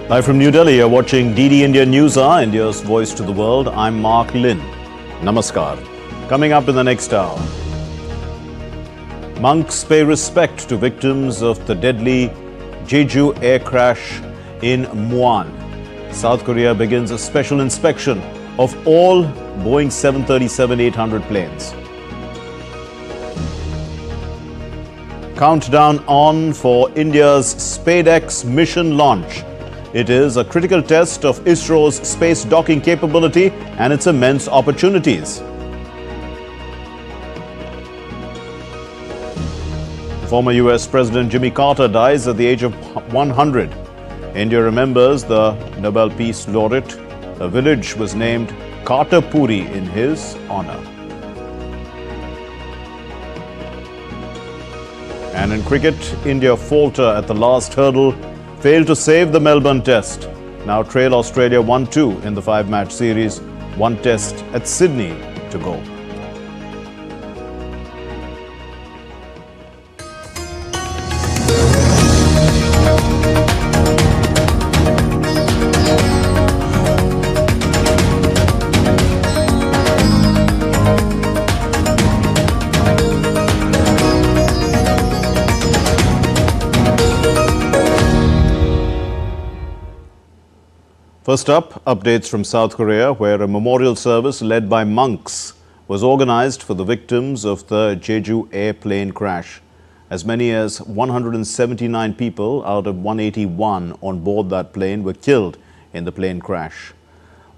Live from New Delhi, you're watching DD India News Hour, India's voice to the world. I'm Mark Lin. Namaskar. Coming up in the next hour. Monks pay respect to victims of the deadly Jeju air crash in Muan. South Korea begins a special inspection of all Boeing 737-800 planes. Countdown on for India's Spadex Mission launch. It is a critical test of ISRO's space docking capability and its immense opportunities. Former US President Jimmy Carter dies at the age of 100. India remembers the Nobel Peace Laureate. A village was named K Puri in his honor. And in cricket, India falter at the last hurdle, failed to save the Melbourne Test. Now trail Australia 1-2 in the 5-match series. One test at Sydney to go. First up, updates from South Korea, where a memorial service led by monks was organized for the victims of the Jeju airplane crash. As many as 179 people out of 181 on board that plane were killed in the plane crash.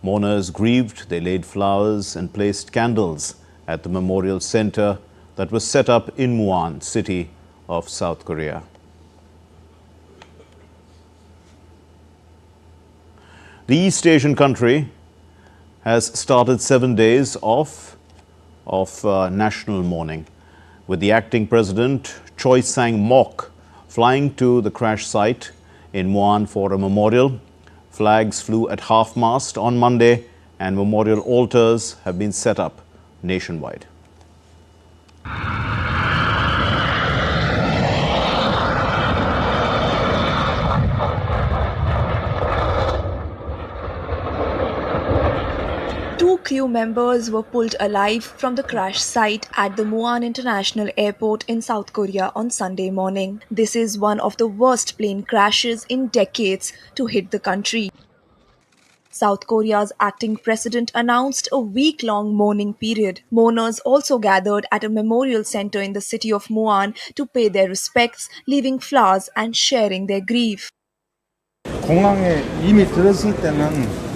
Mourners grieved, they laid flowers and placed candles at the memorial center that was set up in Muan, city of South Korea. The East Asian country has started 7 days of national mourning, with the acting president Choi Sang-mok flying to the crash site in Muan for a memorial. Flags flew at half-mast on Monday and memorial altars have been set up nationwide. Two crew members were pulled alive from the crash site at the Muan International Airport in South Korea on Sunday morning. This is one of the worst plane crashes in decades to hit the country. South Korea's acting president announced a week-long mourning period. Mourners also gathered at a memorial center in the city of Muan to pay their respects, leaving flowers and sharing their grief. 공항에 이미 들었을 때는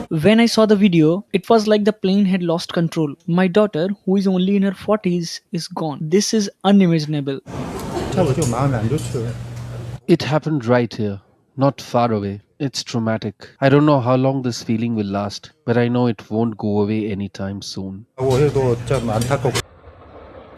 When I saw the video, it was like the plane had lost control. My daughter, who is only in her 40s, is gone. This is unimaginable. 마음이 안 좋죠. It happened right here, not far away. It's traumatic. I don't know how long this feeling will last, but I know it won't go away anytime soon. 해도 좀 안타깝고.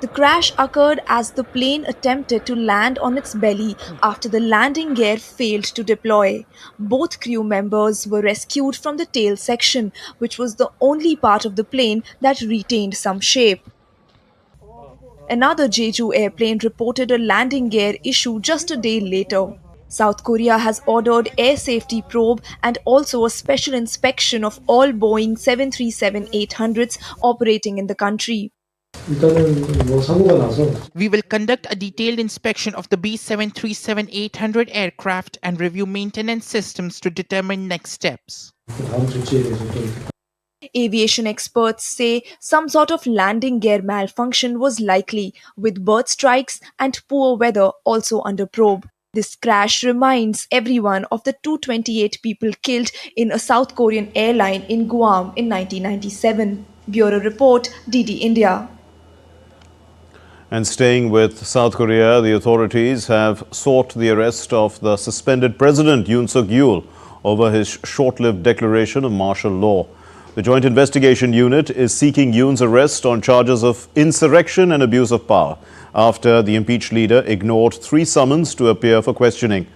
The crash occurred as the plane attempted to land on its belly after the landing gear failed to deploy. Both crew members were rescued from the tail section, which was the only part of the plane that retained some shape. Another Jeju airplane reported a landing gear issue just a day later. South Korea has ordered air safety probe and also a special inspection of all Boeing 737-800s operating in the country. We will conduct a detailed inspection of the B737-800 aircraft and review maintenance systems to determine next steps. Aviation experts say some sort of landing gear malfunction was likely, with bird strikes and poor weather also under probe. This crash reminds everyone of the 228 people killed in a South Korean airline in Guam in 1997. Bureau Report, DD India. And staying with South Korea, the authorities have sought the arrest of the suspended president Yoon Suk-yeol over his short-lived declaration of martial law. The Joint Investigation Unit is seeking Yoon's arrest on charges of insurrection and abuse of power after the impeached leader ignored 3 summons to appear for questioning.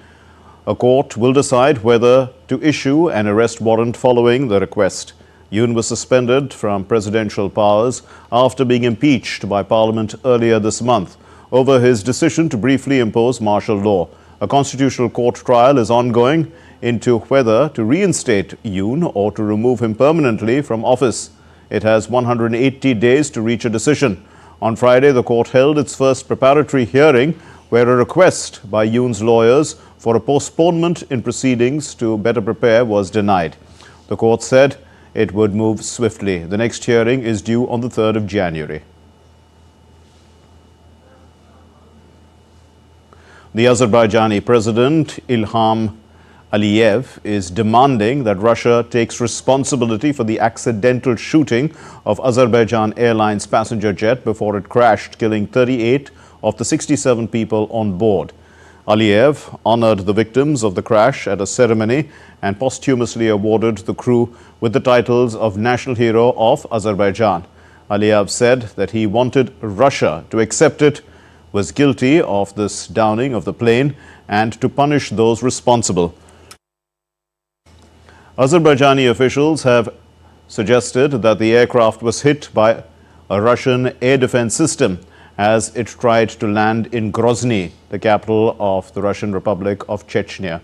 A court will decide whether to issue an arrest warrant following the request. Yoon was suspended from presidential powers after being impeached by Parliament earlier this month over his decision to briefly impose martial law. A constitutional court trial is ongoing into whether to reinstate Yoon or to remove him permanently from office. It has 180 days to reach a decision. On Friday, the court held its first preparatory hearing where a request by Yoon's lawyers for a postponement in proceedings to better prepare was denied. The court said it would move swiftly. The next hearing is due on the 3rd of January. The Azerbaijani President Ilham Aliyev is demanding that Russia takes responsibility for the accidental shooting of Azerbaijan Airlines passenger jet before it crashed, killing 38 of the 67 people on board. Aliyev honored the victims of the crash at a ceremony and posthumously awarded the crew with the titles of National Hero of Azerbaijan. Aliyev said that he wanted Russia to accept it was guilty of this downing of the plane and to punish those responsible. Azerbaijani officials have suggested that the aircraft was hit by a Russian air defense system as it tried to land in Grozny, the capital of the Russian Republic of Chechnya.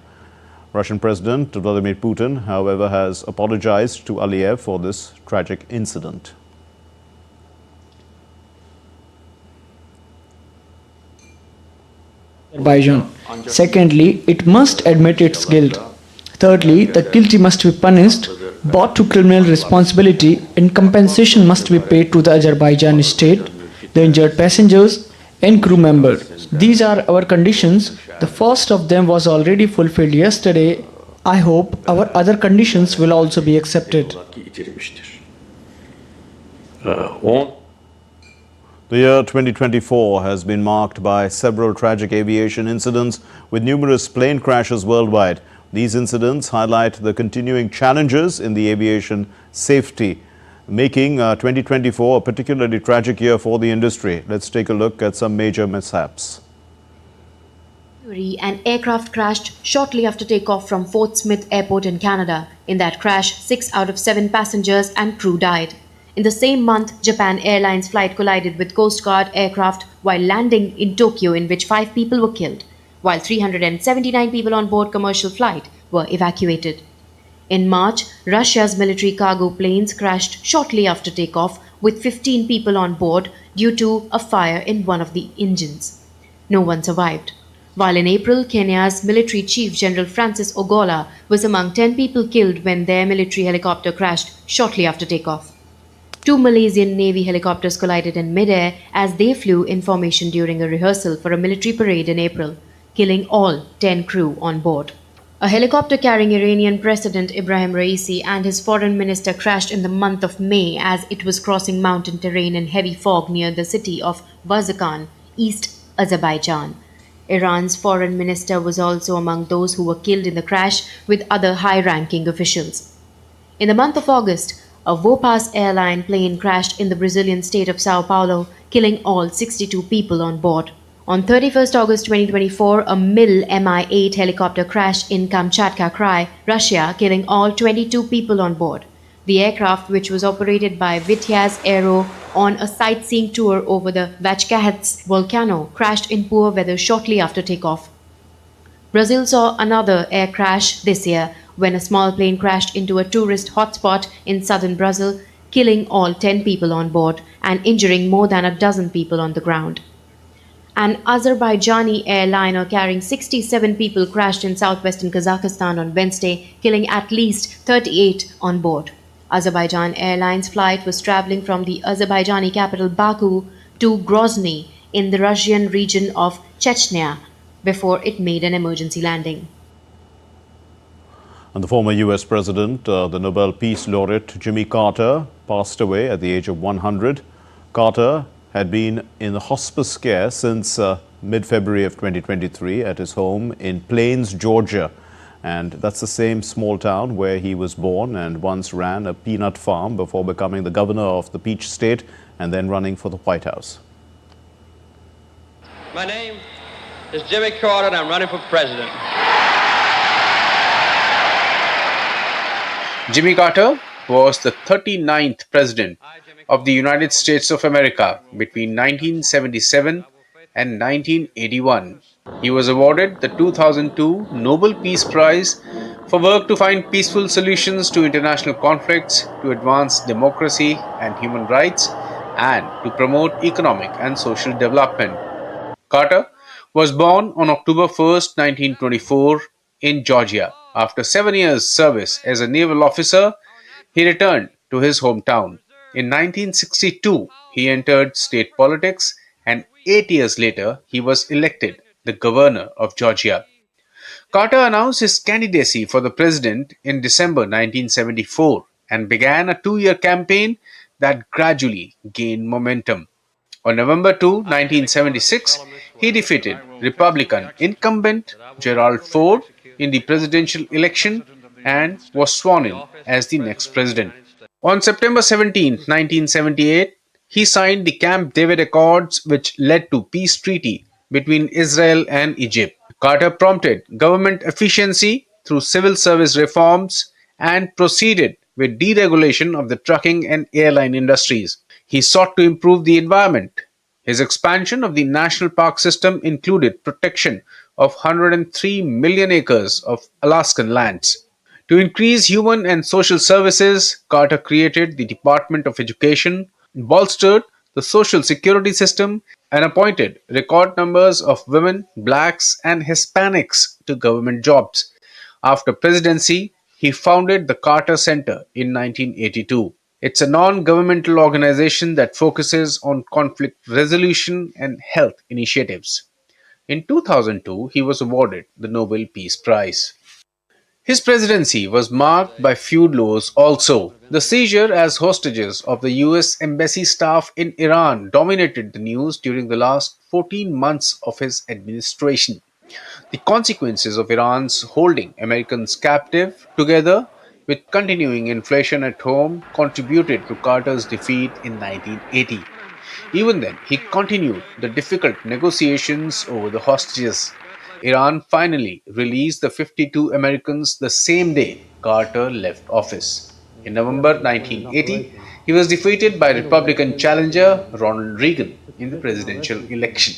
Russian President Vladimir Putin, however, has apologized to Aliyev for this tragic incident. Azerbaijan. Secondly, it must admit its guilt. Thirdly, the guilty must be punished, brought to criminal responsibility, and compensation must be paid to the Azerbaijani state, the injured passengers, and crew members. These are our conditions. The first of them was already fulfilled yesterday. I hope our other conditions will also be accepted. The year 2024 has been marked by several tragic aviation incidents with numerous plane crashes worldwide. These incidents highlight the continuing challenges in the aviation safety, making 2024 a particularly tragic year for the industry. Let's take a look at some major mishaps. An aircraft crashed shortly after takeoff from Fort Smith Airport in Canada. In that crash, 6 out of 7 passengers and crew died. In the same month, Japan Airlines flight collided with Coast Guard aircraft while landing in Tokyo, in which 5 people were killed, while 379 people on board commercial flight were evacuated. In March, Russia's military cargo planes crashed shortly after takeoff with 15 people on board due to a fire in one of the engines. No one survived. While in April, Kenya's military chief General Francis Ogolla was among 10 people killed when their military helicopter crashed shortly after takeoff. 2 Malaysian Navy helicopters collided in mid-air as they flew in formation during a rehearsal for a military parade in April, killing all 10 crew on board. A helicopter carrying Iranian President Ibrahim Raisi and his foreign minister crashed in the month of May as it was crossing mountain terrain in heavy fog near the city of Vazakan, East Azerbaijan. Iran's foreign minister was also among those who were killed in the crash, with other high-ranking officials. In the month of August, a Vopas airline plane crashed in the Brazilian state of Sao Paulo, killing all 62 people on board. On 31st August 2024, a MiL Mi-8 helicopter crashed in Kamchatka Krai, Russia, killing all 22 people on board. The aircraft, which was operated by Vityaz Aero on a sightseeing tour over the Vachkahets volcano, crashed in poor weather shortly after takeoff. Brazil saw another air crash this year when a small plane crashed into a tourist hotspot in southern Brazil, killing all 10 people on board and injuring more than a dozen people on the ground. An Azerbaijani airliner carrying 67 people crashed in southwestern Kazakhstan on Wednesday, killing at least 38 on board. Azerbaijan Airlines flight was traveling from the Azerbaijani capital Baku to Grozny in the Russian region of Chechnya before it made an emergency landing. And the former U.S. President, the Nobel Peace Laureate Jimmy Carter, passed away at the age of 100. Carter had been in hospice care since mid-February of 2023 at his home in Plains, Georgia. And that's the same small town where he was born and once ran a peanut farm before becoming the governor of the Peach State and then running for the White House. My name is Jimmy Carter and I'm running for president. Jimmy Carter was the 39th President of the United States of America between 1977 and 1981. He was awarded the 2002 Nobel Peace Prize for work to find peaceful solutions to international conflicts, to advance democracy and human rights, and to promote economic and social development. Carter was born on October 1st, 1924, in Georgia. After 7 years' service as a naval officer, he returned to his hometown. In 1962, he entered state politics, and 8 years later, he was elected the governor of Georgia. Carter announced his candidacy for the president in December 1974 and began a 2 year campaign that gradually gained momentum. On November 2, 1976, he defeated Republican incumbent Gerald Ford in the presidential election and was sworn in as the next president. On September 17, 1978, he signed the Camp David Accords, which led to peace treaty between Israel and Egypt. Carter prompted government efficiency through civil service reforms and proceeded with deregulation of the trucking and airline industries. He sought to improve the environment. His expansion of the national park system included protection of 103 million acres of Alaskan lands. To increase human and social services, Carter created the Department of Education, bolstered the social security system, and appointed record numbers of women, blacks, and Hispanics to government jobs. After presidency, he founded the Carter Center in 1982. It's a non governmental organization that focuses on conflict resolution and health initiatives. In 2002, he was awarded the Nobel Peace Prize. His presidency was marked by feud lows also. The seizure as hostages of the US embassy staff in Iran dominated the news during the last 14 months of his administration. The consequences of Iran's holding Americans captive, together with continuing inflation at home, contributed to Carter's defeat in 1980. Even then, he continued the difficult negotiations over the hostages. Iran finally released the 52 Americans the same day Carter left office. In November 1980, he was defeated by Republican challenger Ronald Reagan in the presidential election.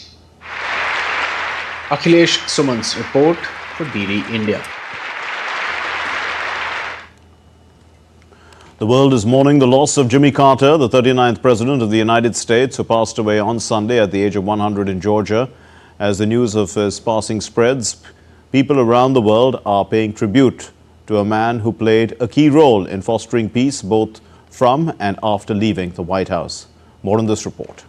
Akhilesh Suman's report for DD India. The world is mourning the loss of Jimmy Carter, the 39th President of the United States, who passed away on Sunday at the age of 100 in Georgia. As the news of his passing spreads, people around the world are paying tribute to a man who played a key role in fostering peace both from and after leaving the White House. More on this report.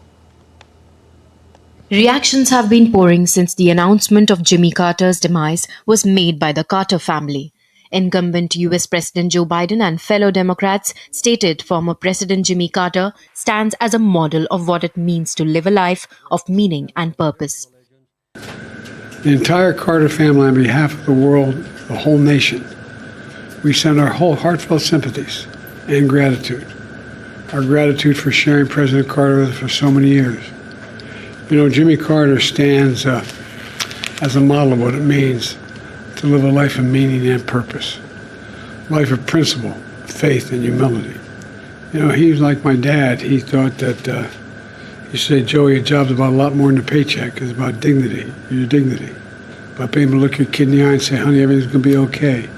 Reactions have been pouring since the announcement of Jimmy Carter's demise was made by the Carter family. Incumbent US President Joe Biden and fellow Democrats stated former President Jimmy Carter stands as a model of what it means to live a life of meaning and purpose. The entire Carter family, on behalf of the world, the whole nation, we send our whole heartfelt sympathies and gratitude. Our gratitude for sharing President Carter with us for so many years. You know, Jimmy Carter stands as a model of what it means to live a life of meaning and purpose, life of principle, faith, and humility. You know, he was like my dad. He thought that, he said, Joey, your job's about a lot more than a paycheck. It's about dignity, your dignity. About being able to look your kid in the eye and say, honey, everything's going to be okay.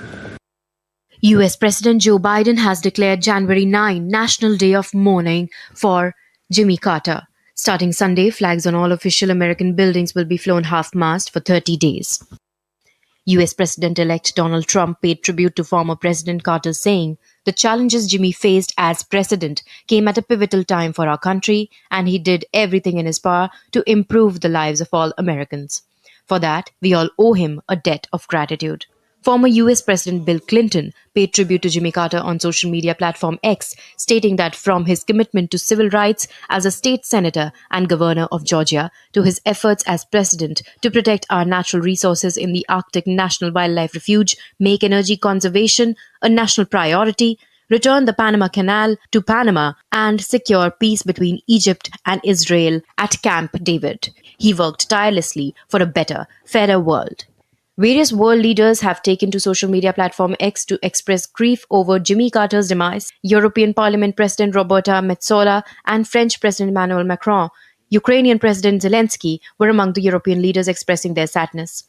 US President Joe Biden has declared January 9 National Day of Mourning for Jimmy Carter. Starting Sunday, flags on all official American buildings will be flown half-mast for 30 days. US President-elect Donald Trump paid tribute to former President Carter, saying, "The challenges Jimmy faced as president came at a pivotal time for our country, and he did everything in his power to improve the lives of all Americans. For that, we all owe him a debt of gratitude." Former US President Bill Clinton paid tribute to Jimmy Carter on social media platform X, stating that from his commitment to civil rights as a state senator and governor of Georgia to his efforts as president to protect our natural resources in the Arctic National Wildlife Refuge, make energy conservation a national priority, return the Panama Canal to Panama, and secure peace between Egypt and Israel at Camp David. He worked tirelessly for a better, fairer world. Various world leaders have taken to social media platform X to express grief over Jimmy Carter's demise. European Parliament President Roberta Metsola and French President Emmanuel Macron Ukrainian President Zelensky were among the European leaders expressing their sadness.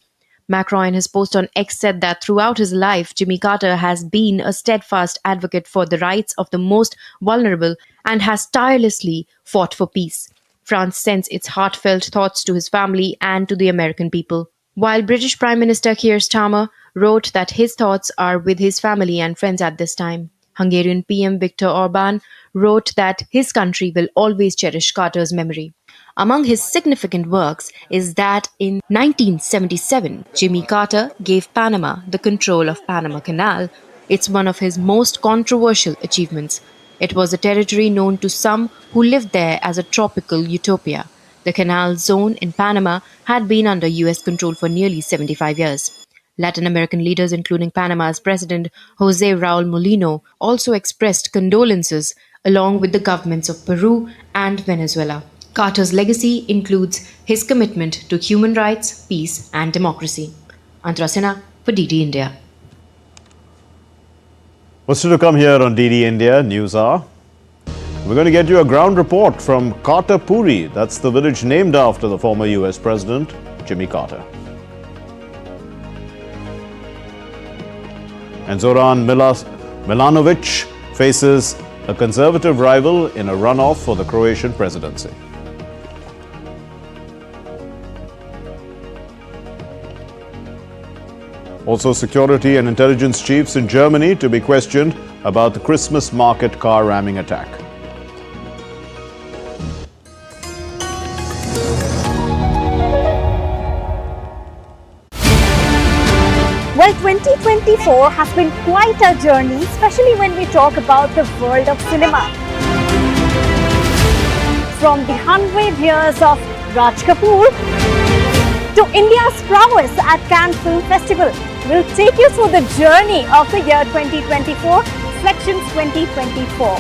Macron in his post on X said that throughout his life, Jimmy Carter has been a steadfast advocate for the rights of the most vulnerable and has tirelessly fought for peace. France sends its heartfelt thoughts to his family and to the American people. While British Prime Minister Keir Starmer wrote that his thoughts are with his family and friends at this time. Hungarian PM Viktor Orban wrote that his country will always cherish Carter's memory. Among his significant works is that in 1977, Jimmy Carter gave Panama the control of Panama Canal. It's one of his most controversial achievements. It was a territory known to some who lived there as a tropical utopia. The canal zone in Panama had been under US control for nearly 75 years. Latin American leaders, including Panama's President Jose Raul Molino, also expressed condolences along with the governments of Peru and Venezuela. Carter's legacy includes his commitment to human rights, peace, and democracy. Antara Sinha for DD India. What's to come here on DD India News Hour? We're going to get you a ground report from K Puri. That's the village named after the former US President, Jimmy Carter. And Zoran Milanovic faces a conservative rival in a runoff for the Croatian presidency. Also, security and intelligence chiefs in Germany to be questioned about the Christmas market car ramming attack. Well, 2024 has been quite a journey, especially when we talk about the world of cinema. From the 100 years of Raj Kapoor to India's prowess at Cannes Film Festival, we'll take you through the journey of the year 2024, Selections 2024.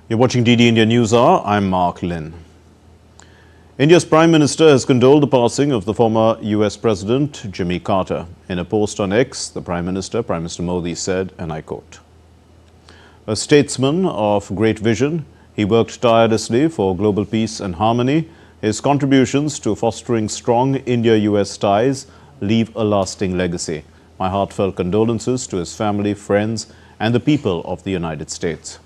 You're watching DD India News Hour. I'm Mark Lynn. India's Prime Minister has condoled the passing of the former US President Jimmy Carter. In a post on X, the Prime Minister Modi said, and I quote, "A statesman of great vision, he worked tirelessly for global peace and harmony. His contributions to fostering strong India-US ties leave a lasting legacy. My heartfelt condolences to his family, friends, and the people of the United States."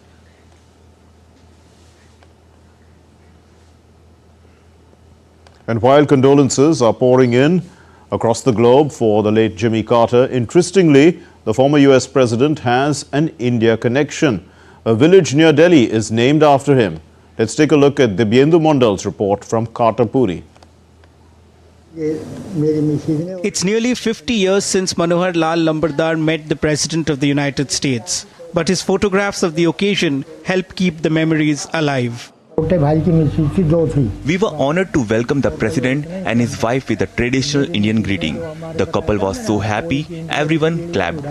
And while condolences are pouring in across the globe for the late Jimmy Carter, interestingly, the former US President has an India connection. A village near Delhi is named after him. Let's take a look at Dibyendu Mondal's report from K Puri. It's nearly 50 years since Manohar Lal Lambardar met the President of the United States. But his photographs of the occasion help keep the memories alive. We were honored to welcome the President and his wife with a traditional Indian greeting. The couple was so happy, everyone clapped.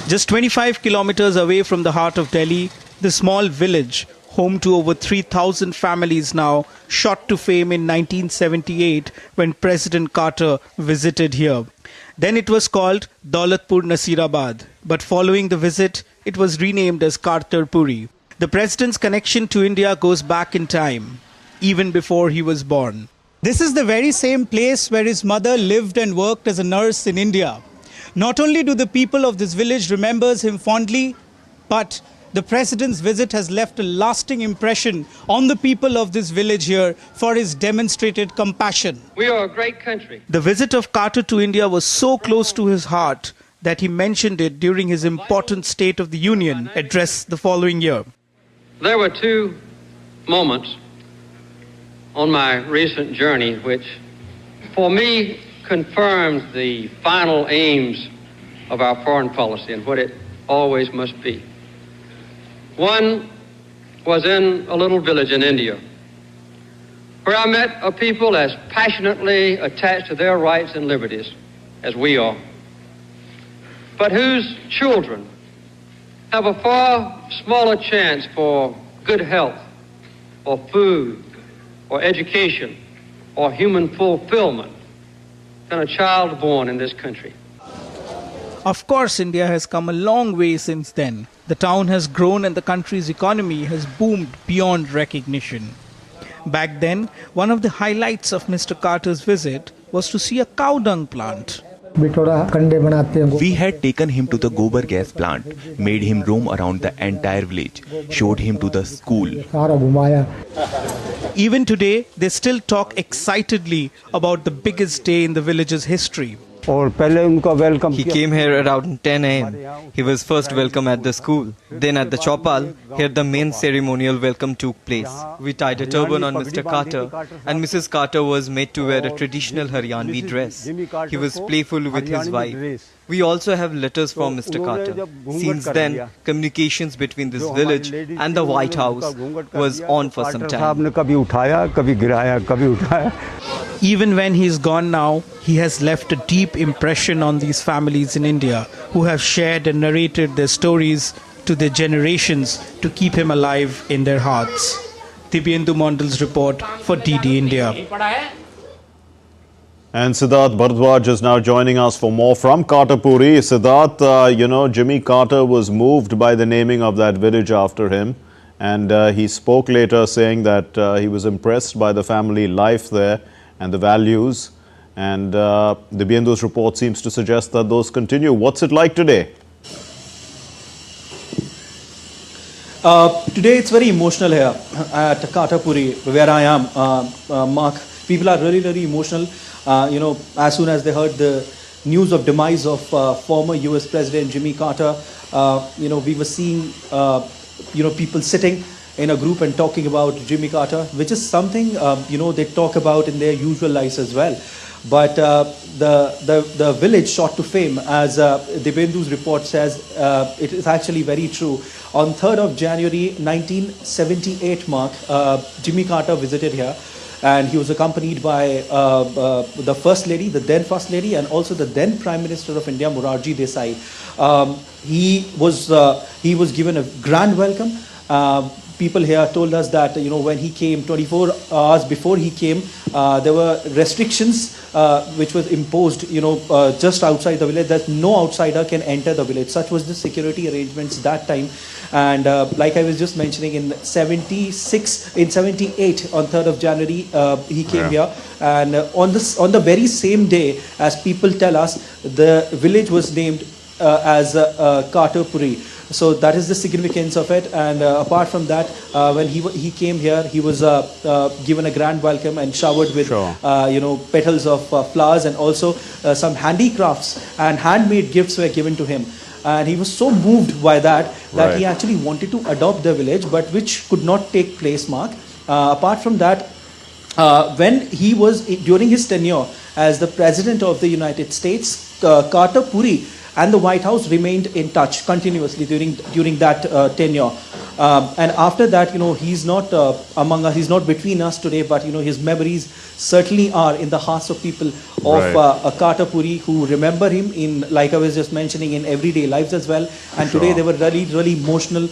Just 25 kilometers away from the heart of Delhi, the small village, home to over 3,000 families now, shot to fame in 1978 when President Carter visited here. Then it was called Daulatpur Nasirabad, but following the visit, it was renamed as K Puri. The President's connection to India goes back in time, even before he was born. This is the very same place where his mother lived and worked as a nurse in India. Not only do the people of this village remember him fondly, but the President's visit has left a lasting impression on the people of this village here for his demonstrated compassion. We are a great country. The visit of Carter to India was so close to his heart that he mentioned it during his important State of the Union address the following year. There were two moments on my recent journey which, for me, confirmed the final aims of our foreign policy and what it always must be. One was in a little village in India, where I met a people as passionately attached to their rights and liberties as we are, but whose children have a far smaller chance for good health, or food, or education, or human fulfillment than a child born in this country. Of course, India has come a long way since then. The town has grown and the country's economy has boomed beyond recognition. Back then, one of the highlights of Mr. Carter's visit was to see a cow dung plant. We had taken him to the Gobar gas plant, made him roam around the entire village, showed him to the school. Even today, they still talk excitedly about the biggest day in the village's history. He came here around 10 a.m. He was first welcome at the school. Then at the Chopal, here the main ceremonial welcome took place. We tied a turban on Mr. Carter, and Mrs. Carter was made to wear a traditional Haryanvi dress. He was playful with his wife. We also have letters from Mr. Carter. Since then, communications between this village and the White House was on for some time. Even when he's gone now, he has left a deep impression on these families in India who have shared and narrated their stories to their generations to keep him alive in their hearts. Dibyendu Mondal's report for DD India. And Siddharth Bharadwaj is now joining us for more from K Puri. Siddharth, Jimmy Carter was moved by the naming of that village after him. And he spoke later saying that he was impressed by the family life there and the values. And Dibyendu's report seems to suggest that those continue. What's it like today? Today it's very emotional here at K Puri, where I am, Mark. People are really emotional. As soon as they heard the news of demise of former US President Jimmy Carter, we were seeing, people sitting in a group and talking about Jimmy Carter, which is something, they talk about in their usual lives as well. But the village shot to fame, as Dibyendu's report says, it is actually very true. On 3rd of January 1978, Mark, Jimmy Carter visited here. And he was accompanied by the First Lady, the then First Lady, and also the then Prime Minister of India, Morarji Desai. He was given a grand welcome. People here told us that when he came, 24 hours before he came, there were restrictions which was imposed just outside the village, that no outsider can enter the village. Such was the security arrangements that time. And like I was just mentioning, in 78, on 3rd of January, he came here. And on the very same day, as people tell us, the village was named as K Puri. So that is the significance of it. And apart from that, when he came here, he was given a grand welcome and showered with petals of flowers, and also some handicrafts and handmade gifts were given to him. And he was so moved by that he actually wanted to adopt the village, but which could not take place, Mark. Apart from that, when he was during his tenure as the President of the United States, K Puri and the White House remained in touch continuously during that tenure. And after that, he's not among us, he's not between us today, but his memories certainly are in the hearts of people of K Puri, who remember him in, like I was just mentioning, in everyday lives as well. And today they were really emotional.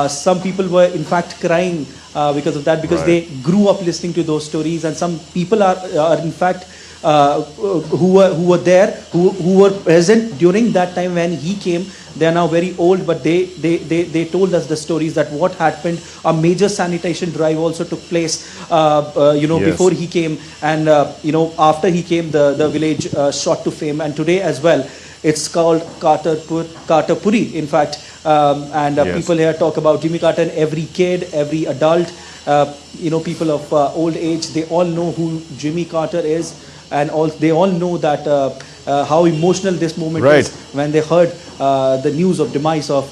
Some people were in fact crying because of that, because they grew up listening to those stories, and some people are in fact who were there, who were present during that time when he came. They are now very old, but they told us the stories that what happened. A major sanitation drive also took place, before he came, and after he came, the village shot to fame. And today as well, it's called K Puri, in fact. People here talk about Jimmy Carter, and every kid, every adult, people of old age, they all know who Jimmy Carter is. And they all know that how emotional this moment is when they heard the news of demise of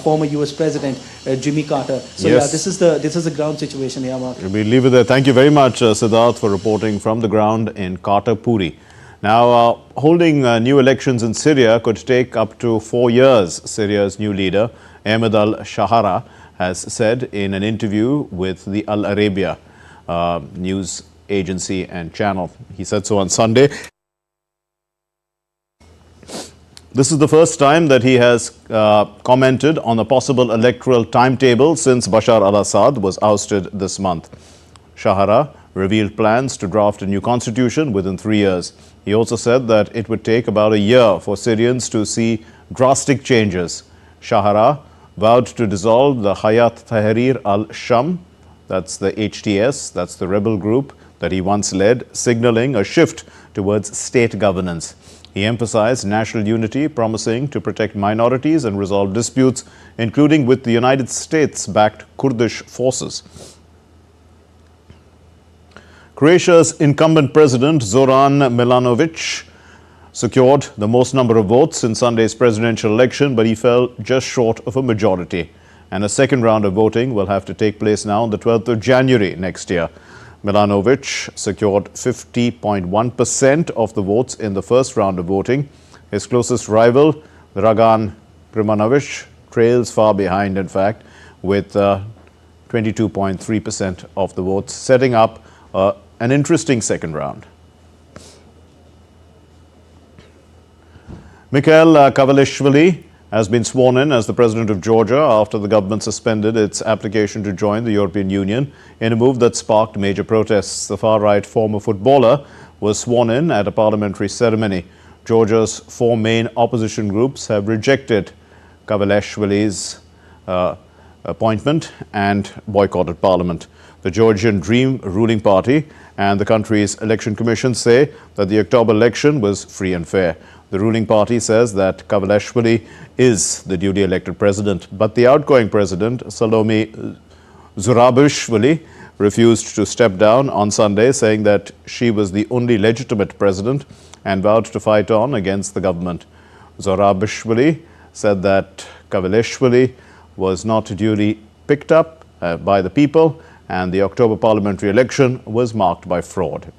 former US President Jimmy Carter. So this is the ground situation here, Mark. We'll leave it there. Thank you very much, Siddharth, for reporting from the ground in K Puri. Now, holding new elections in Syria could take up to 4 years. Syria's new leader, Ahmed al-Shahara, has said in an interview with the Al Arabiya news agency and channel. He said so on Sunday. This is the first time that he has commented on a possible electoral timetable since Bashar al-Assad was ousted this month. Shahara revealed plans to draft a new constitution within 3 years. He also said that it would take about a year for Syrians to see drastic changes. Shahara vowed to dissolve the Hayat Tahrir al-Sham, that's the HTS, that's the rebel group that he once led, signaling a shift towards state governance. He emphasized national unity, promising to protect minorities and resolve disputes, including with the United States-backed Kurdish forces. Croatia's incumbent president, Zoran Milanovic, secured the most number of votes in Sunday's presidential election, but he fell just short of a majority. And a second round of voting will have to take place now on the 12th of January next year. Milanovic secured 50.1% of the votes in the first round of voting. His closest rival, Dragan Primanovic, trails far behind, in fact, with 22.3% of the votes, setting up an interesting second round. Mikhail Kavalishvili has been sworn in as the president of Georgia after the government suspended its application to join the European Union in a move that sparked major protests. The far-right former footballer was sworn in at a parliamentary ceremony. Georgia's four main opposition groups have rejected Kavalishvili's appointment and boycotted parliament. The Georgian Dream ruling party and the country's election commission say that the October election was free and fair. The ruling party says that Kavalishvili is the duly elected president, but the outgoing president, Salome Zurabishvili, refused to step down on Sunday, saying that she was the only legitimate president and vowed to fight on against the government. Zurabishvili said that Kavalishvili was not duly picked up by the people and the October parliamentary election was marked by fraud.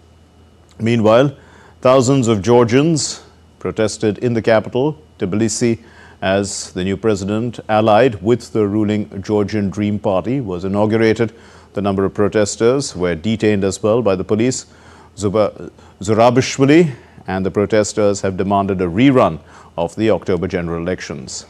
Meanwhile, thousands of Georgians protested in the capital, Tbilisi, as the new president, allied with the ruling Georgian Dream Party, was inaugurated. The number of protesters were detained as well by the police. Zurabishvili and the protesters have demanded a rerun of the October general elections.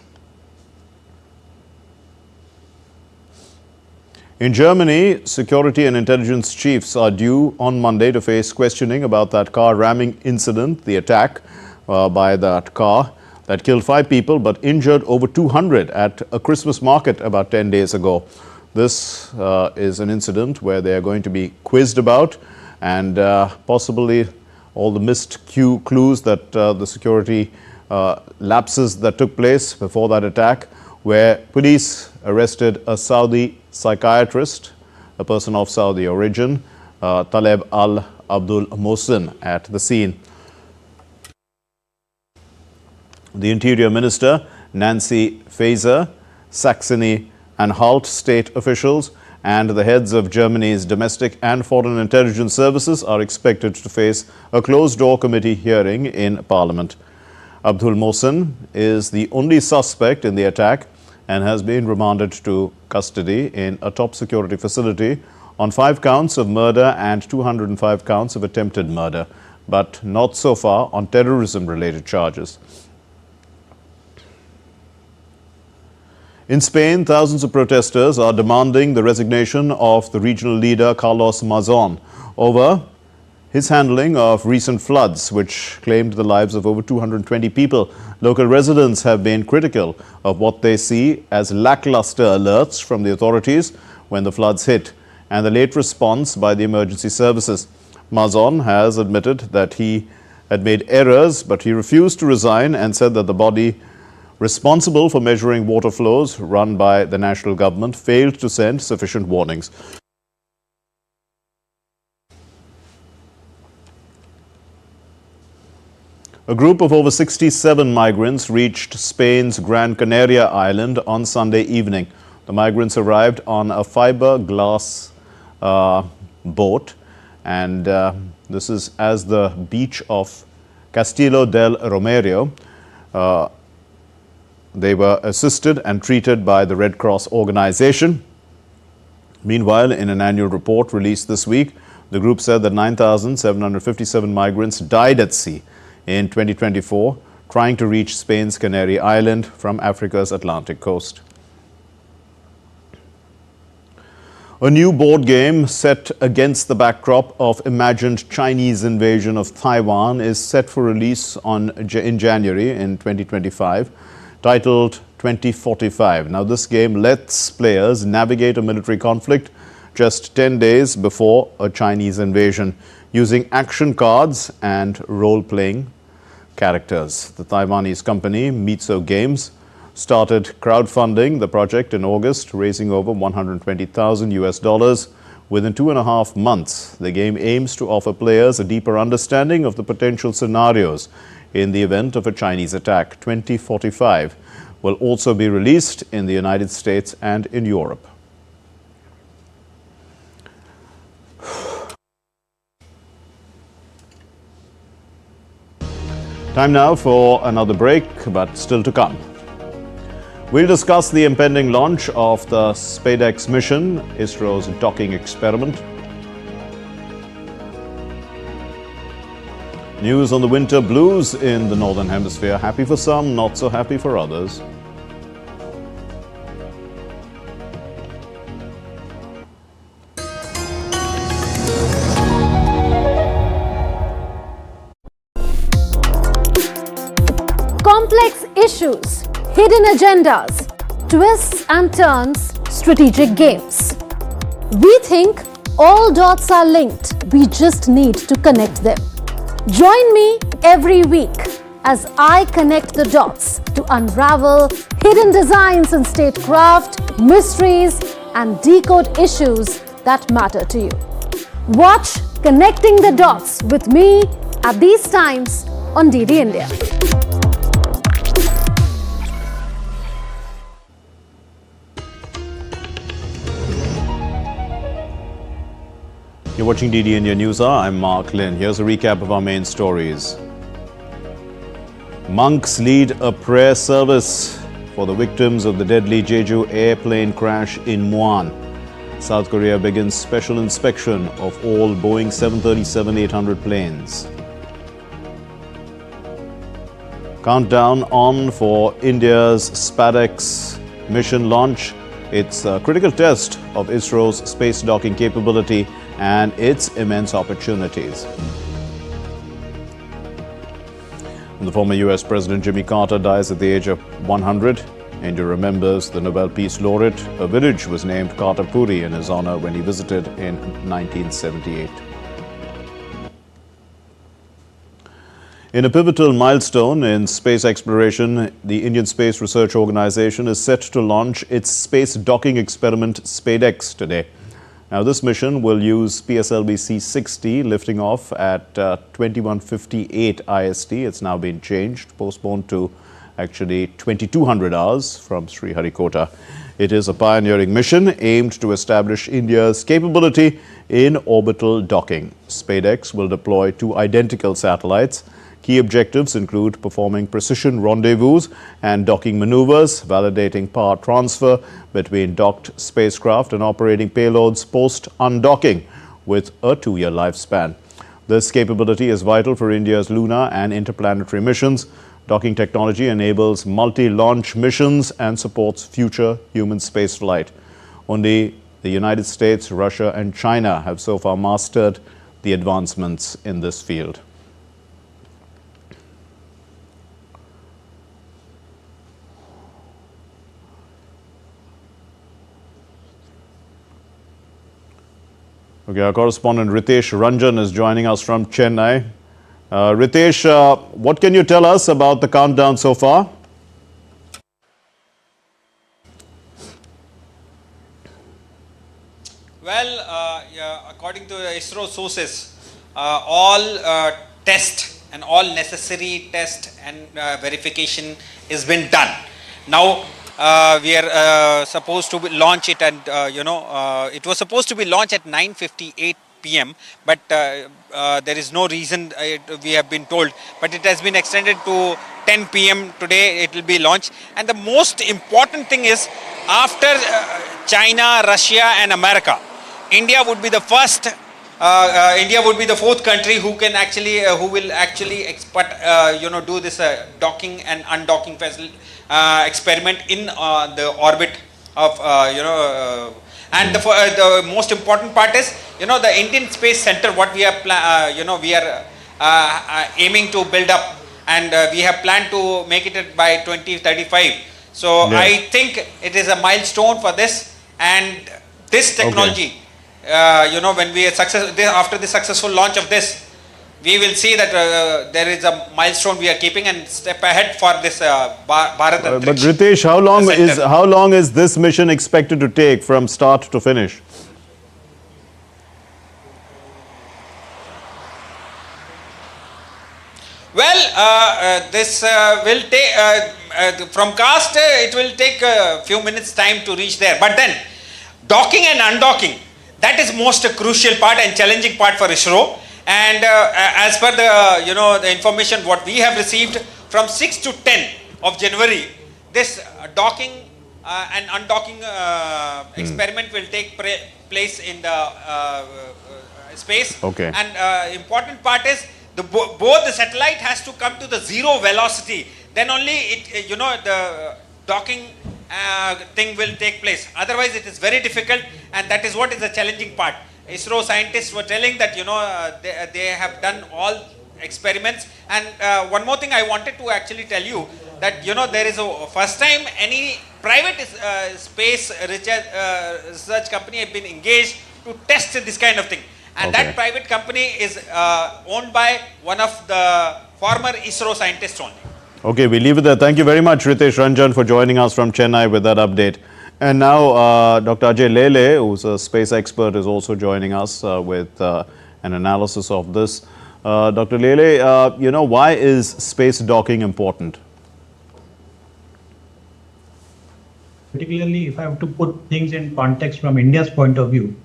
In Germany, security and intelligence chiefs are due on Monday to face questioning about that car ramming incident, the attack by that car that killed 5 people but injured over 200 at a Christmas market about 10 days ago. This is an incident where they are going to be quizzed about and possibly all the missed clues that the security lapses that took place before that attack, where police arrested a Saudi psychiatrist, a person of Saudi origin, Taleb al-Abdul Mohsen, at the scene. The Interior Minister, Nancy Faeser, Saxony-Anhalt state officials and the heads of Germany's domestic and foreign intelligence services are expected to face a closed-door committee hearing in Parliament. Abdul Mohsen is the only suspect in the attack and has been remanded to custody in a top security facility on 5 counts of murder and 205 counts of attempted murder, but not so far on terrorism-related charges. In Spain, thousands of protesters are demanding the resignation of the regional leader Carlos Mazón over his handling of recent floods, which claimed the lives of over 220 people. Local residents have been critical of what they see as lackluster alerts from the authorities when the floods hit and the late response by the emergency services. Mazón has admitted that he had made errors, but he refused to resign and said that the body responsible for measuring water flows, run by the national government, failed to send sufficient warnings. A group of over 67 migrants reached Spain's Gran Canaria island on Sunday evening. The migrants arrived on a fiberglass boat, and this is as the beach of Castillo del Romero. They were assisted and treated by the Red Cross organization. Meanwhile, in an annual report released this week, the group said that 9,757 migrants died at sea in 2024, trying to reach Spain's Canary Island from Africa's Atlantic coast. A new board game set against the backdrop of imagined Chinese invasion of Taiwan is set for release in January in 2025. titled 2045. Now, this game lets players navigate a military conflict just 10 days before a Chinese invasion using action cards and role-playing characters. The Taiwanese company Mitso Games started crowdfunding the project in August, raising over $120,000 within 2.5 months. The game aims to offer players a deeper understanding of the potential scenarios in the event of a Chinese attack. 2045 will also be released in the United States and in Europe. Time now for another break, but still to come. We'll discuss the impending launch of the Spadex Mission, ISRO's docking experiment. News on the winter blues in the Northern Hemisphere. Happy for some, not so happy for others. Complex issues, hidden agendas, twists and turns, strategic games. We think all dots are linked. We just need to connect them. Join me every week as I connect the dots to unravel hidden designs in statecraft, mysteries, and decode issues that matter to you. Watch Connecting the Dots with me at these times on DD India. You're watching DD India News Hour. I'm Mark Lynn. Here's a recap of our main stories. Monks lead a prayer service for the victims of the deadly Jeju airplane crash in Muan. South Korea begins special inspection of all Boeing 737-800 planes. Countdown on for India's Spadex Mission launch. It's a critical test of ISRO's space docking capability and its immense opportunities. And the former US President Jimmy Carter dies at the age of 100. India remembers the Nobel Peace Laureate. A village was named K Puri in his honor when he visited in 1978. In a pivotal milestone in space exploration, the Indian Space Research Organization is set to launch its space docking experiment Spadex today. Now, this mission will use PSLV C-60 lifting off at 21:58 IST. It's now been changed, postponed to actually 2200 hours from Sriharikota. It is a pioneering mission aimed to establish India's capability in orbital docking. Spadex will deploy 2 identical satellites. Key objectives include performing precision rendezvous and docking maneuvers, validating power transfer between docked spacecraft and operating payloads post-undocking with a 2-year lifespan. This capability is vital for India's lunar and interplanetary missions. Docking technology enables multi-launch missions and supports future human spaceflight. Only the United States, Russia and China have so far mastered the advancements in this field. Okay, our correspondent Ritesh Ranjan is joining us from Chennai. Ritesh, what can you tell us about the countdown so far? Well, according to ISRO sources, all test and all necessary test and verification has been done. Now, we are supposed to launch it, and it was supposed to be launched at 9:58 p.m. But there is no reason we have been told. But it has been extended to 10 p.m. today. It will be launched. And the most important thing is, after China, Russia, and America, India would be the first. India would be the 4th country who can actually, who will actually do this docking and undocking experiment in the orbit of and the most important part is the Indian Space Center, what we are we are aiming to build up and we have planned to make it by 2035. So Yeah. I think it is a milestone for this, and this technology, when we are after the successful launch of this, we will see that there is a milestone we are keeping and step ahead for this Bharat But Antariksh Ritesh, Center. how long is this mission expected to take from start to finish? Well, this will take from cast. It will take a few minutes time to reach there. But then, docking and undocking, that is most crucial part and challenging part for ISRO. And as per the the information what we have received from 6 to 10 of January, this docking and undocking experiment will take place in the space. Okay. And important part is both the satellite has to come to the zero velocity. Then only it the docking thing will take place. Otherwise, it is very difficult, and that is what is the challenging part. ISRO scientists were telling that they have done all experiments, and one more thing I wanted to actually tell you that there is a first time any private space research company have been engaged to test this kind of thing, and that private company is owned by one of the former ISRO scientists only. Okay, we leave it there. Thank you very much, Ritesh Ranjan, for joining us from Chennai with that update. And now, Dr. Ajay Lele, who's a space expert, is also joining us with an analysis of this. Dr. Lele, why is space docking important? Particularly, if I have to put things in context from India's point of view,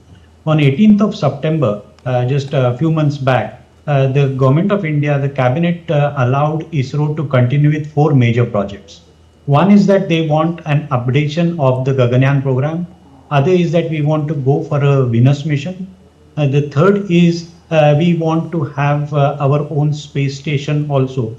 on 18th of September, just a few months back, the government of India, the cabinet allowed ISRO to continue with 4 major projects. One is that they want an updation of the Gaganyaan program. Other is that we want to go for a Venus mission. The third is we want to have our own space station also.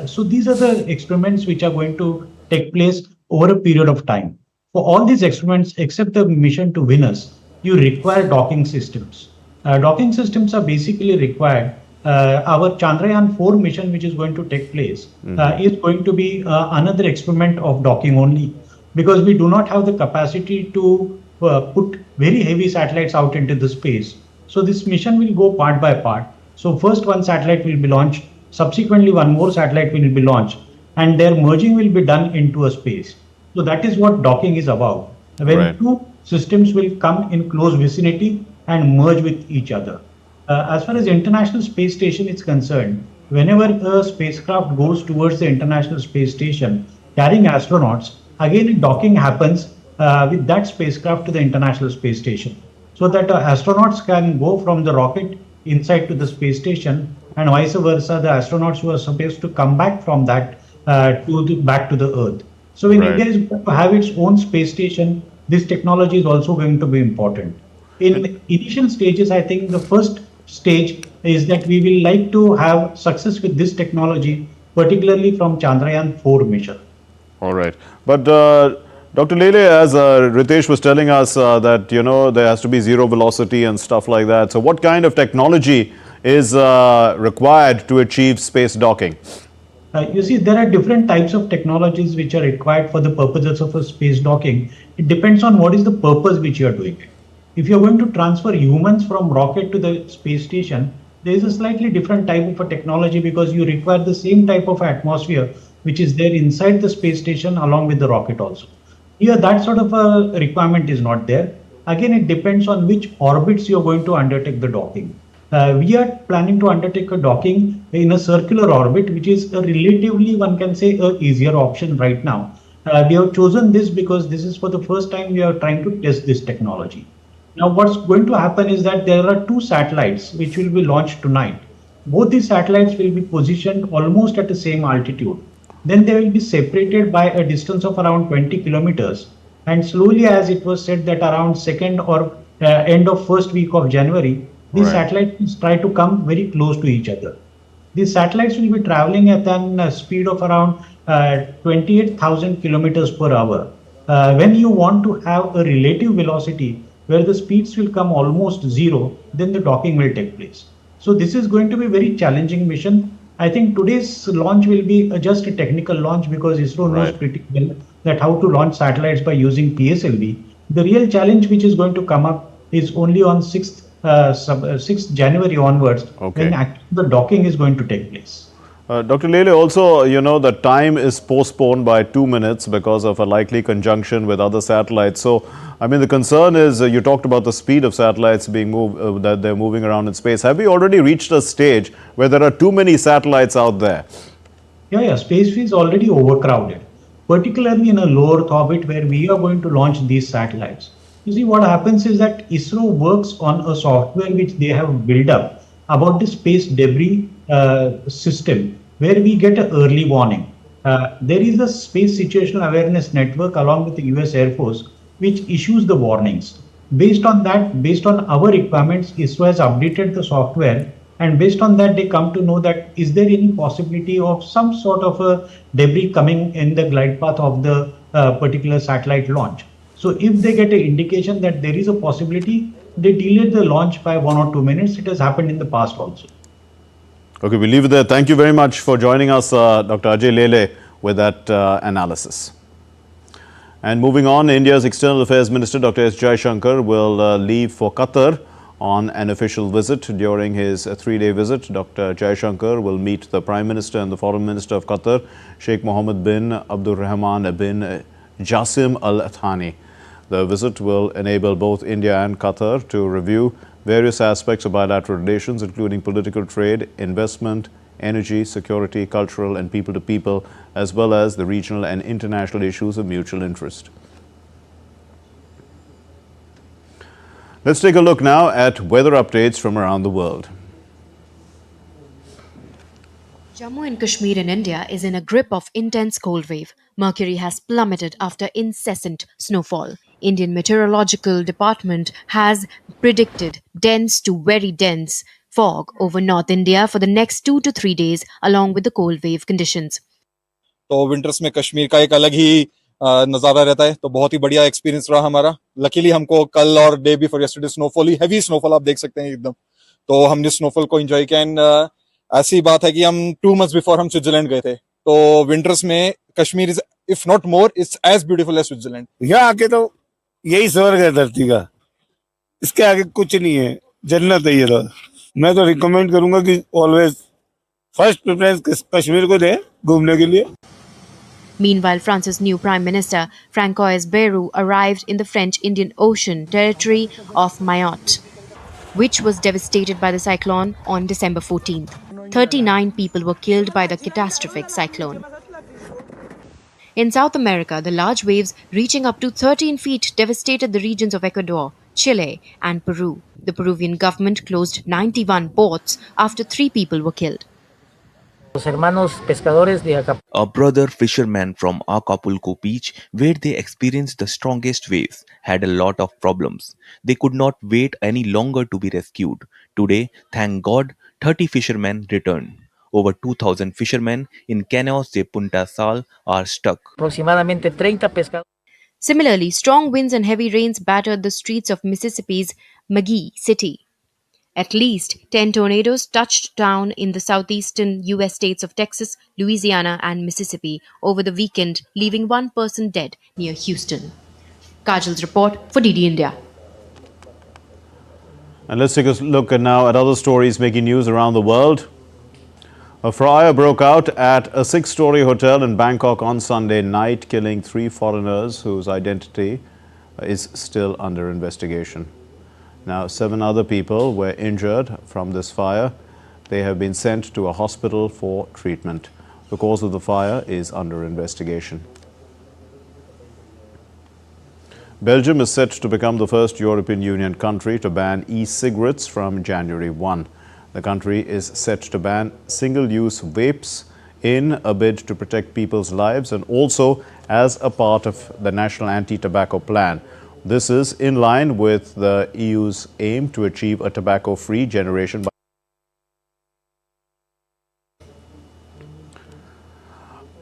So these are the experiments which are going to take place over a period of time. For all these experiments, except the mission to Venus, you require docking systems. Docking systems are basically required. Our Chandrayaan-4 mission, which is going to take place, is going to be another experiment of docking only, because we do not have the capacity to put very heavy satellites out into the space. So this mission will go part by part. So first one satellite will be launched, subsequently one more satellite will be launched, and their merging will be done into a space. So that is what docking is about. When two systems will come in close vicinity and merge with each other. As far as International Space Station is concerned, whenever a spacecraft goes towards the International Space Station carrying astronauts, again docking happens with that spacecraft to the International Space Station, so that astronauts can go from the rocket inside to the space station, and vice versa, the astronauts who are supposed to come back from that back to the Earth. So when India is going to have its own space station, this technology is also going to be important. In initial stages, I think the first stage is that we will like to have success with this technology, particularly from Chandrayaan-4 mission. All right. But Dr. Lele, as Ritesh was telling us that, there has to be zero velocity and stuff like that. So what kind of technology is required to achieve space docking? You see, there are different types of technologies which are required for the purposes of a space docking. It depends on what is the purpose which you are doing it. If you are going to transfer humans from rocket to the space station, there is a slightly different type of a technology, because you require the same type of atmosphere which is there inside the space station along with the rocket also. Here, that sort of a requirement is not there. Again, it depends on which orbits you are going to undertake the docking. We are planning to undertake a docking in a circular orbit, which is a relatively, one can say, a easier option right now. We have chosen this because this is for the first time we are trying to test this technology. Now, what's going to happen is that there are 2 satellites which will be launched tonight. Both these satellites will be positioned almost at the same altitude. Then they will be separated by a distance of around 20 kilometers. And slowly, as it was said, that around second or end of first week of January, these satellites try to come very close to each other. These satellites will be traveling at a speed of around 28,000 kilometers per hour. When you want to have a relative velocity where the speeds will come almost zero, then the docking will take place. So this is going to be a very challenging mission, I think today's launch will be just a technical launch because ISRO knows pretty well that how to launch satellites by using PSLV. The real challenge which is going to come up is only on 6th January onwards, when actually the docking is going to take place. Dr. Lele, also, you know, the time is postponed by 2 minutes because of a likely conjunction with other satellites. So, I mean, the concern is, you talked about the speed of satellites being moved, that they're moving around in space. Have we already reached a stage where there are too many satellites out there? Yeah, space is already overcrowded, particularly in a low Earth orbit where we are going to launch these satellites. You see, what happens is that ISRO works on a software which they have built up about the space debris system, where we get an early warning. There is a Space Situational Awareness Network along with the US Air Force, which issues the warnings. Based on that, based on our requirements, ISRO has updated the software, and based on that, they come to know that is there any possibility of some sort of a debris coming in the glide path of the particular satellite launch. So if they get an indication that there is a possibility, they delayed the launch by 1 or 2 minutes. It has happened in the past also. Okay, we'll leave it there. Thank you very much for joining us, Dr. Ajay Lele, with that analysis. And moving on, India's External Affairs Minister Dr. S. Jaishankar will leave for Qatar on an official visit. During his 3-day visit, Dr. Jaishankar will meet the Prime Minister and the Foreign Minister of Qatar, Sheikh Mohammed bin Abdul Rahman bin Jassim Al Thani. The visit will enable both India and Qatar to review various aspects of bilateral relations, including political trade, investment, energy, security, cultural and people-to-people, as well as the regional and international issues of mutual interest. Let's take a look now at weather updates from around the world. Jammu and Kashmir in India is in a grip of intense cold wave. Mercury has plummeted after incessant snowfall. Indian Meteorological Department has predicted dense to very dense fog over North India for the next 2 to 3 days, along with the cold wave conditions. तो winters में कश्मीर का एक अलग ही नज़ारा रहता है, तो बहुत ही बढ़िया एक्सपीरियंस रहा हमारा. लकीली हमको कल और डे बिफोर यस्टरडे स्नोफॉल ही हेवी स्नोफॉल आप देख सकते हैं एकदम, तो हमने स्नोफॉल को एंजॉय किया. एंड ऐसी बात है कि हम 2 months बिफोर हम स्विट्जरलैंड गए थे, तो विंटर्स में Kashmir is if not more it's as beautiful as Switzerland. यहाँ आके तो यही स्वर्ग है धरती का, इसके आगे कुछ नहीं है, जन्नत है ये तो. मैं तो रिकमेंड करूंगा कि ऑलवेज फर्स्ट प्रेफरेंस कश्मीर को दे घूमने के लिए. Meanwhile, France's new Prime Minister, Francois Bayrou, arrived in the French-Indian Ocean territory of Mayotte, which was devastated by the cyclone on December 14th. 39 people were killed by the catastrophic cyclone. In South America, the large waves reaching up to 13 feet devastated the regions of Ecuador, Chile, and Peru. The Peruvian government closed 91 ports after 3 people were killed. A brother fisherman from Acapulco beach, where they experienced the strongest waves, had a lot of problems. They could not wait any longer to be rescued. Today, thank God, 30 fishermen returned. Over 2,000 fishermen in Canoas de Punta Sal are stuck. Similarly, strong winds and heavy rains battered the streets of Mississippi's McGee City. At least 10 tornadoes touched down in the southeastern U.S. states of Texas, Louisiana, and Mississippi over the weekend, leaving 1 person dead near Houston. Kajal's report for DD India. And let's take a look now at other stories making news around the world. A fire broke out at a 6-story hotel in Bangkok on Sunday night, killing 3 foreigners whose identity is still under investigation. Now, 7 other people were injured from this fire. They have been sent to a hospital for treatment. The cause of the fire is under investigation. Belgium is set to become the first European Union country to ban e-cigarettes from January 1. The country is set to ban single-use vapes in a bid to protect people's lives and also as a part of the National Anti-Tobacco Plan. This is in line with the EU's aim to achieve a tobacco-free generation.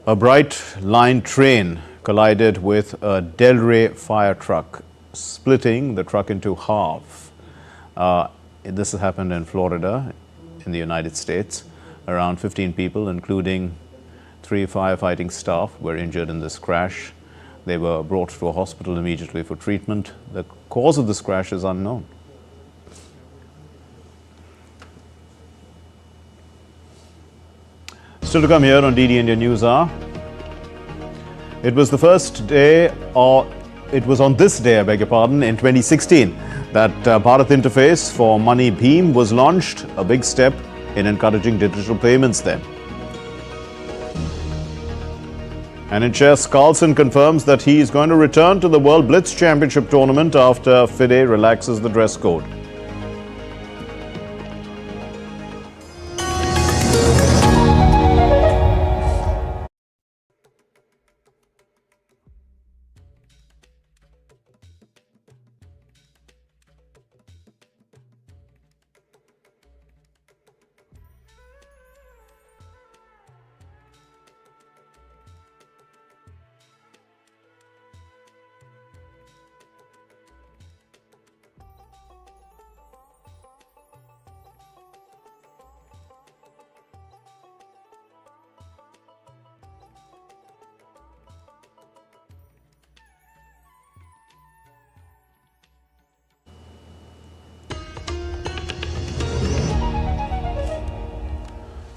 A bright line train collided with a Delray fire truck, splitting the truck into half. This happened in Florida, in the United States. Around 15 people, including 3 firefighting staff, were injured in this crash. They were brought to a hospital immediately for treatment. The cause of this crash is unknown. Still to come here on DD India News Hour. It was the first day, or it was on this day, I beg your pardon, in 2016 that Bharat Interface for Money Bheem was launched, a big step in encouraging digital payments then. And in chess, Carlsen confirms that he is going to return to the World Blitz Championship tournament after FIDE relaxes the dress code.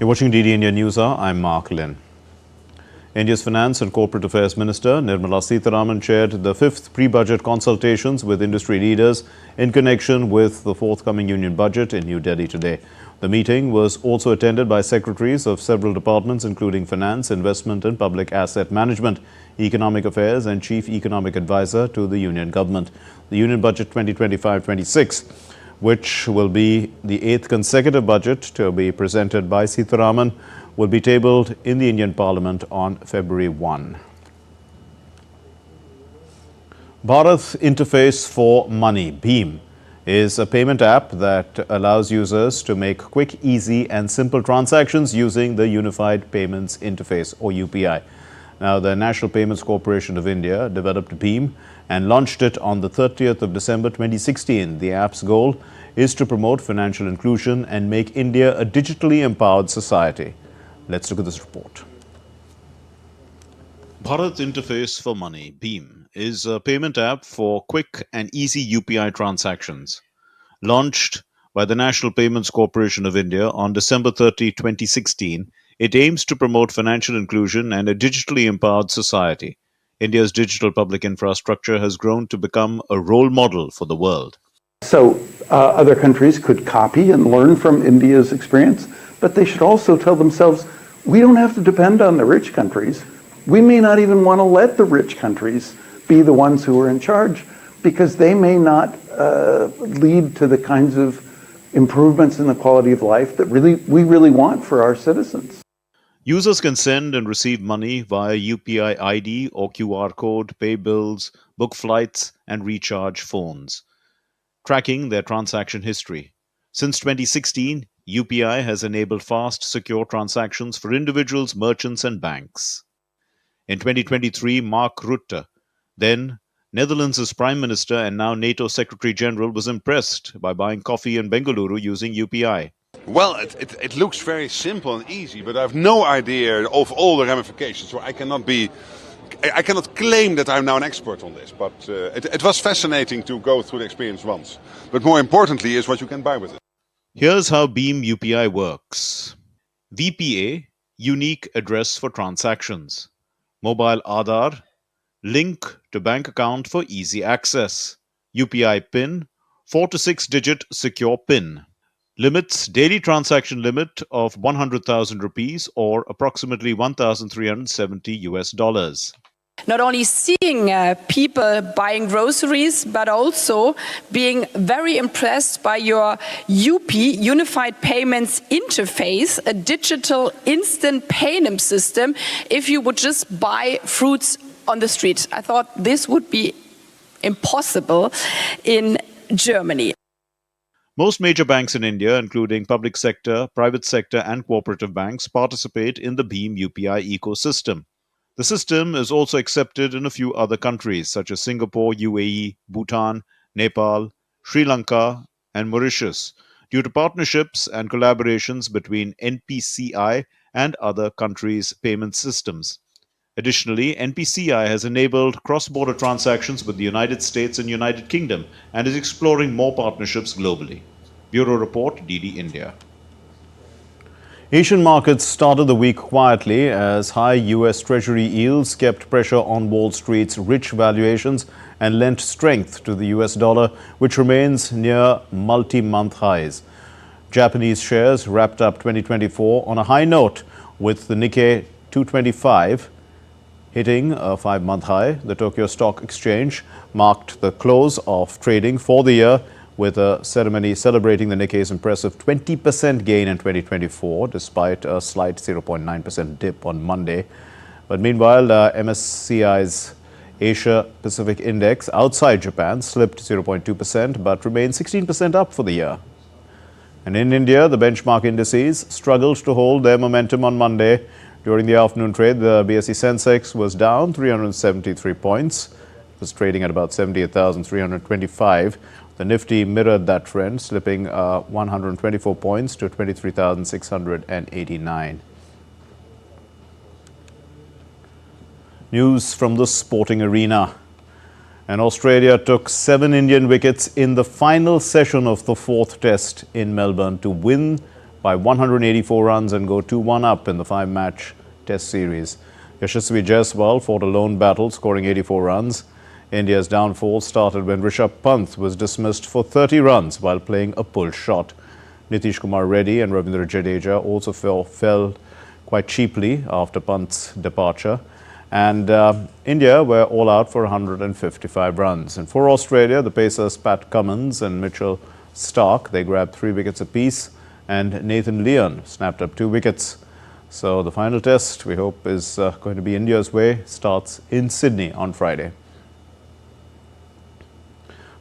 You're watching DD India News Hour. I'm Mark Lynn. India's Finance and Corporate Affairs Minister Nirmala Sitharaman chaired the 5th pre-budget consultations with industry leaders in connection with the forthcoming union budget in New Delhi today. The meeting was also attended by secretaries of several departments including Finance, Investment and Public Asset Management, Economic Affairs and Chief Economic Advisor to the Union Government. The Union Budget 2025-26, which will be the 8th consecutive budget to be presented by Sitharaman, will be tabled in the Indian Parliament on February 1. Bharat Interface for Money, Bheem, is a payment app that allows users to make quick, easy and simple transactions using the Unified Payments Interface or UPI. Now, the National Payments Corporation of India developed Bheem and launched it on the 30th of December 2016. The app's goal is to promote financial inclusion and make India a digitally empowered society. Let's look at this report. Bharat Interface for Money, Bheem, is a payment app for quick and easy UPI transactions. Launched by the National Payments Corporation of India on December 30, 2016, it aims to promote financial inclusion and a digitally empowered society. India's digital public infrastructure has grown to become a role model for the world. So other countries could copy and learn from India's experience, but they should also tell themselves, we don't have to depend on the rich countries. We may not even want to let the rich countries be the ones who are in charge because they may not lead to the kinds of improvements in the quality of life that we really want for our citizens. Users can send and receive money via UPI ID or QR code, pay bills, book flights, and recharge phones, tracking their transaction history. Since 2016, UPI has enabled fast, secure transactions for individuals, merchants, and banks. In 2023, Mark Rutte, then Netherlands' Prime Minister and now NATO Secretary General, was impressed by buying coffee in Bengaluru using UPI. Well, it looks very simple and easy, but I have no idea of all the ramifications, so I cannot claim that I'm now an expert on this, but it was fascinating to go through the experience once. But more importantly is what you can buy with it. Here's how Bheem UPI works. VPA, unique address for transactions. Mobile Aadhaar, link to bank account for easy access. UPI PIN, 4 to 6 digit secure PIN. Limits, daily transaction limit of 100,000 rupees or approximately $1,370. Not only seeing people buying groceries, but also being very impressed by your UP, Unified Payments Interface, a digital instant payment system if you would just buy fruits on the street. I thought this would be impossible in Germany. Most major banks in India, including public sector, private sector and cooperative banks, participate in the Bheem UPI ecosystem. The system is also accepted in a few other countries such as Singapore, UAE, Bhutan, Nepal, Sri Lanka and Mauritius. due to partnerships and collaborations between NPCI and other countries' payment systems. Additionally, NPCI has enabled cross-border transactions with the United States and United Kingdom and is exploring more partnerships globally. Bureau Report, DD India. Asian markets started the week quietly as high US Treasury yields kept pressure on Wall Street's rich valuations and lent strength to the US dollar, which remains near multi-month highs. Japanese shares wrapped up 2024 on a high note, with the Nikkei 225 hitting a 5-month high. The Tokyo Stock Exchange marked the close of trading for the year with a ceremony celebrating the Nikkei's impressive 20% gain in 2024, despite a slight 0.9% dip on Monday. But meanwhile, MSCI's Asia Pacific Index outside Japan slipped 0.2%, but remained 16% up for the year. And in India, the benchmark indices struggled to hold their momentum on Monday. During the afternoon trade, the BSE Sensex was down 373 points. It was trading at about 78,325. The Nifty mirrored that trend, slipping 124 points to 23,689. News from the sporting arena. And Australia took 7 Indian wickets in the final session of the 4th Test in Melbourne to win by 184 runs and go 2-1 up in the 5-match Test series. Yashasvi Jaiswal fought a lone battle, scoring 84 runs. India's downfall started when Rishabh Pant was dismissed for 30 runs while playing a pull shot. Nitish Kumar Reddy and Ravindra Jadeja also fell quite cheaply after Pant's departure. And India were all out for 155 runs. And for Australia, the pacers Pat Cummins and Mitchell Starc, they grabbed 3 wickets apiece, and Nathan Lyon snapped up 2 wickets. So the final test, we hope, is going to be India's way, starts in Sydney on Friday.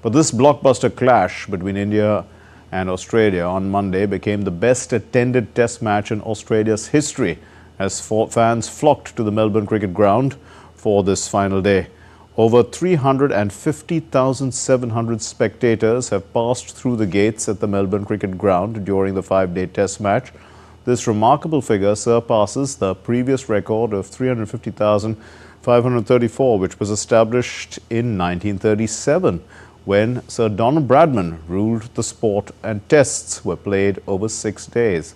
But this blockbuster clash between India and Australia on Monday became the best attended test match in Australia's history as fans flocked to the Melbourne Cricket Ground for this final day. Over 350,700 spectators have passed through the gates at the Melbourne Cricket Ground during the 5-day test match. This remarkable figure surpasses the previous record of 350,534, which was established in 1937. When Sir Donald Bradman ruled the sport and tests were played over 6 days.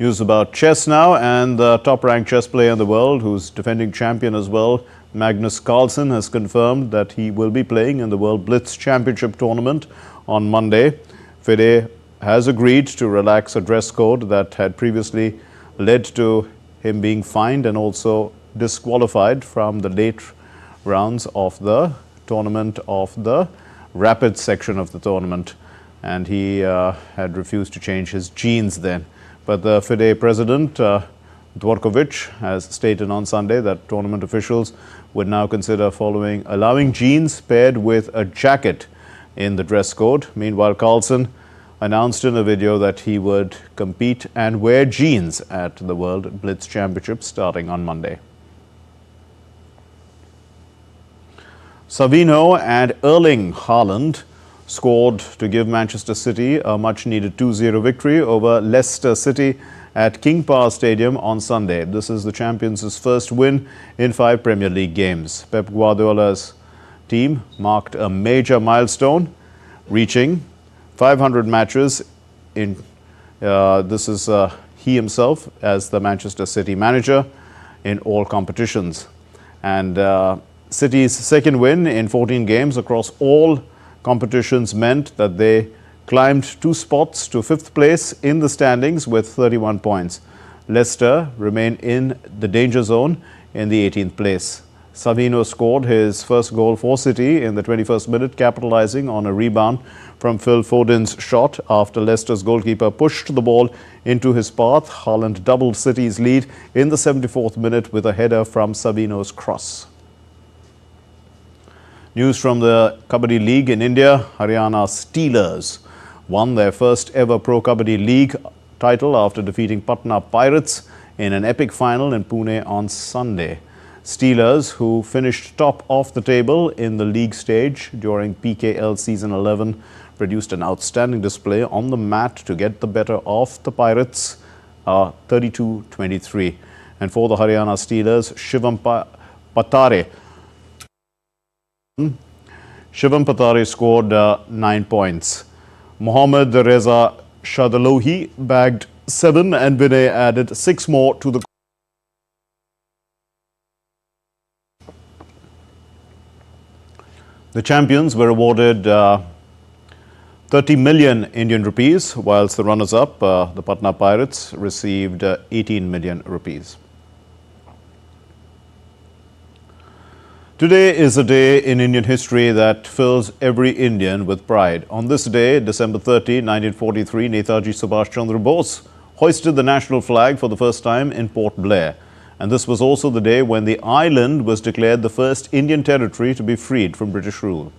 News about chess now, and the top-ranked chess player in the world, who's defending champion as well, Magnus Carlsen, has confirmed that he will be playing in the World Blitz Championship tournament on Monday. FIDE has agreed to relax a dress code that had previously led to him being fined and also disqualified from the late rounds of the tournament of the rapid section of the tournament, and he had refused to change his jeans then. But the FIDE president, Dvorkovic, has stated on Sunday that tournament officials would now consider allowing jeans paired with a jacket in the dress code. Meanwhile, Carlsen announced in a video that he would compete and wear jeans at the World Blitz Championship starting on Monday. Savino and Erling Haaland scored to give Manchester City a much-needed 2-0 victory over Leicester City at King Power Stadium on Sunday. This is the champions' first win in 5 Premier League games. Pep Guardiola's team marked a major milestone, reaching 500 matches in this is he himself as the Manchester City manager in all competitions. And City's second win in 14 games across all competitions meant that they climbed 2 spots to 5th place in the standings with 31 points. Leicester remain in the danger zone in the 18th place. Savino scored his first goal for City in the 21st minute, capitalizing on a rebound from Phil Foden's shot after Leicester's goalkeeper pushed the ball into his path. Haaland doubled City's lead in the 74th minute with a header from Savino's cross. News from the Kabaddi League in India. Haryana Steelers won their first ever Pro Kabaddi League title after defeating Patna Pirates in an epic final in Pune on Sunday. Steelers, who finished top of the table in the league stage during PKL Season 11, produced an outstanding display on the mat to get the better of the Pirates, 32-23. And for the Haryana Steelers, Shivam Patare scored 9 points. Mohammad Reza Shadalohi bagged 7 and Vinay added 6 more to the. The champions were awarded 30 million Indian rupees, whilst the runners-up, the Patna Pirates, received 18 million rupees. Today is a day in Indian history that fills every Indian with pride. On this day, December 30, 1943, Netaji Subhash Chandra Bose hoisted the national flag for the first time in Port Blair. And this was also the day when the island was declared the first Indian territory to be freed from British rule.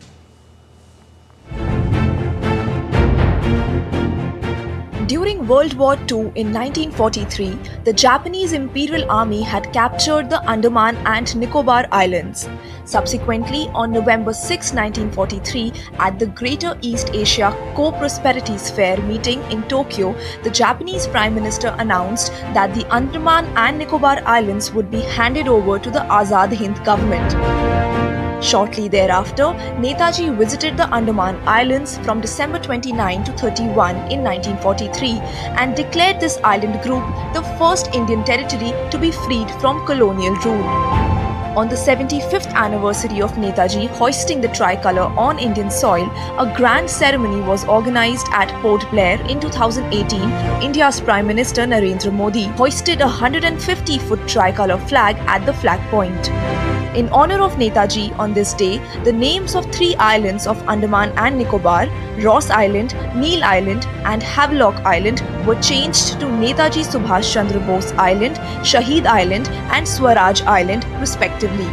During World War II in 1943, the Japanese Imperial Army had captured the Andaman and Nicobar Islands. Subsequently, on November 6, 1943, at the Greater East Asia Co-Prosperities Fair meeting in Tokyo, the Japanese Prime Minister announced that the Andaman and Nicobar Islands would be handed over to the Azad Hind government. Shortly thereafter, Netaji visited the Andaman Islands from December 29 to 31 in 1943 and declared this island group the first Indian territory to be freed from colonial rule. On the 75th anniversary of Netaji hoisting the tricolour on Indian soil, a grand ceremony was organised at Port Blair in 2018. India's Prime Minister Narendra Modi hoisted a 150-foot tricolour flag at the flag point. In honour of Netaji on this day, the names of 3 islands of Andaman and Nicobar, Ross Island, Neil Island and Havelock Island were changed to Netaji Subhash Chandra Bose Island, Shaheed Island and Swaraj Island respectively.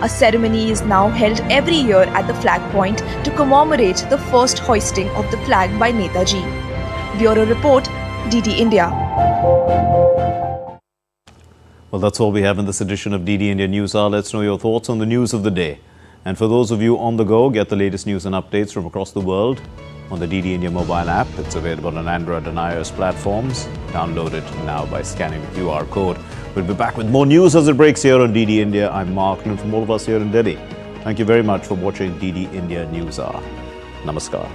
A ceremony is now held every year at the flag point to commemorate the first hoisting of the flag by Netaji. Bureau Report, DD India. Well, that's all we have in this edition of DD India News Hour. Let's know your thoughts on the news of the day. And for those of you on the go, get the latest news and updates from across the world on the DD India mobile app. It's available on Android and iOS platforms. Download it now by scanning the QR code. We'll be back with more news as it breaks here on DD India. I'm Mark, and from all of us here in Delhi, thank you very much for watching DD India News Hour. Namaskar.